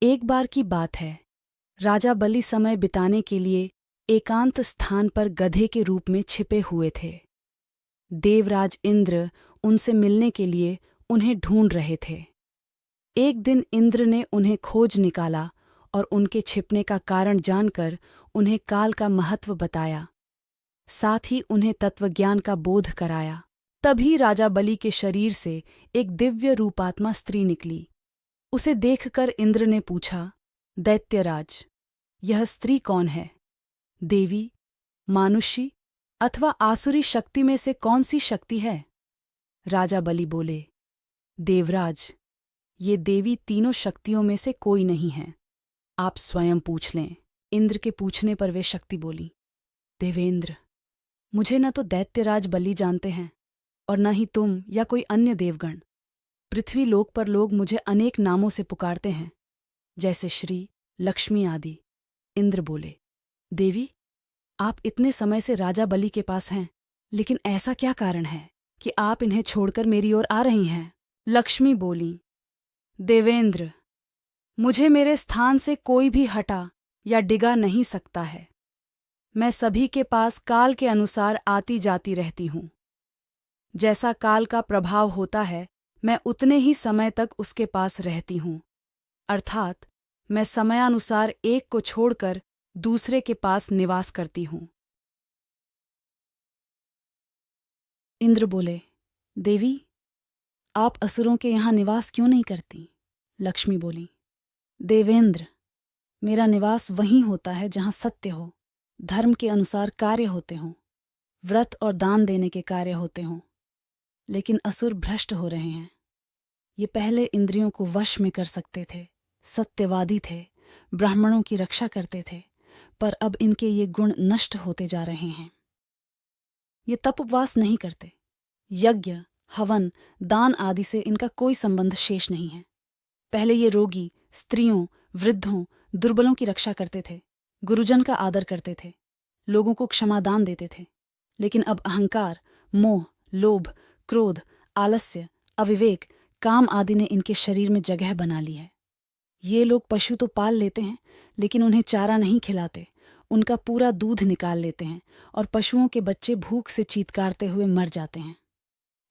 एक बार की बात है, राजा बलि समय बिताने के लिए एकांत स्थान पर गधे के रूप में छिपे हुए थे। देवराज इंद्र उनसे मिलने के लिए उन्हें ढूंढ रहे थे। एक दिन इंद्र ने उन्हें खोज निकाला और उनके छिपने का कारण जानकर उन्हें काल का महत्व बताया, साथ ही उन्हें तत्वज्ञान का बोध कराया। तभी राजा बलि के शरीर से एक दिव्य रूपात्मा स्त्री निकली। उसे देखकर इंद्र ने पूछा, दैत्यराज, यह स्त्री कौन है? देवी, मानुषी अथवा आसुरी शक्ति में से कौन सी शक्ति है? राजा बलि बोले, देवराज, ये देवी तीनों शक्तियों में से कोई नहीं है। आप स्वयं पूछ लें। इंद्र के पूछने पर वे शक्ति बोली, देवेंद्र, मुझे न तो दैत्यराज बलि जानते हैं और न ही तुम या कोई अन्य देवगण। पृथ्वी लोक पर लोग मुझे अनेक नामों से पुकारते हैं, जैसे श्री, लक्ष्मी आदि। इंद्र बोले, देवी, आप इतने समय से राजा बलि के पास हैं, लेकिन ऐसा क्या कारण है कि आप इन्हें छोड़कर मेरी ओर आ रही हैं? लक्ष्मी बोली, देवेंद्र, मुझे मेरे स्थान से कोई भी हटा या डिगा नहीं सकता है। मैं सभी के पास काल के अनुसार आती जाती रहती हूँ। जैसा काल का प्रभाव होता है, मैं उतने ही समय तक उसके पास रहती हूँ। अर्थात मैं समयानुसार एक को छोड़कर दूसरे के पास निवास करती हूँ। इंद्र बोले, देवी, आप असुरों के यहाँ निवास क्यों नहीं करती? लक्ष्मी बोली, देवेंद्र, मेरा निवास वहीं होता है जहाँ सत्य हो, धर्म के अनुसार कार्य होते हों, व्रत और दान देने के कार्य होते हों। लेकिन असुर भ्रष्ट हो रहे हैं। ये पहले इंद्रियों को वश में कर सकते थे, सत्यवादी थे, ब्राह्मणों की रक्षा करते थे, पर अब इनके ये गुण नष्ट होते जा रहे हैं। ये तप उपवास नहीं करते, यज्ञ, हवन, दान आदि से इनका कोई संबंध शेष नहीं है। पहले ये रोगी, स्त्रियों, वृद्धों, दुर्बलों की रक्षा करते थे, गुरुजन का आदर करते थे, लोगों को क्षमादान देते थे। लेकिन अब अहंकार, मोह, लोभ, क्रोध, आलस्य, अविवेक, काम आदि ने इनके शरीर में जगह बना ली है। ये लोग पशु तो पाल लेते हैं, लेकिन उन्हें चारा नहीं खिलाते, उनका पूरा दूध निकाल लेते हैं और पशुओं के बच्चे भूख से चीत्कारते हुए मर जाते हैं।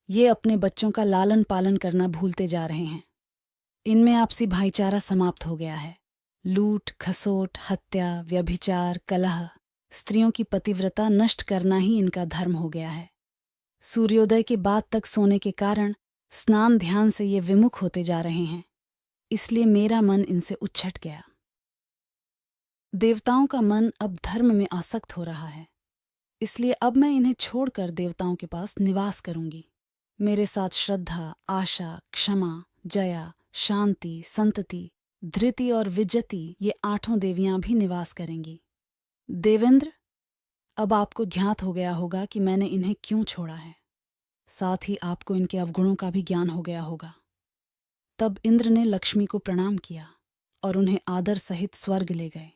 ये अपने बच्चों का लालन पालन करना भूलते जा रहे हैं। इनमें आपसी भाईचारा समाप्त हो गया है। लूट, खसोट, हत्या, व्यभिचार, कलह, स्त्रियों की पतिव्रता नष्ट करना ही इनका धर्म हो गया है। सूर्योदय के बाद तक सोने के कारण स्नान ध्यान से ये विमुख होते जा रहे हैं, इसलिए मेरा मन इनसे उच्छट गया। देवताओं का मन अब धर्म में आसक्त हो रहा है, इसलिए अब मैं इन्हें छोड़कर देवताओं के पास निवास करूंगी। मेरे साथ श्रद्धा, आशा, क्षमा, जया, शांति, संतति, धृति और विजति, ये 8 देवियां भी निवास करेंगी। देवेंद्र, अब आपको ज्ञात हो गया होगा कि मैंने इन्हें क्यों छोड़ा है। साथ ही आपको इनके अवगुणों का भी ज्ञान हो गया होगा। तब इंद्र ने लक्ष्मी को प्रणाम किया और उन्हें आदर सहित स्वर्ग ले गए।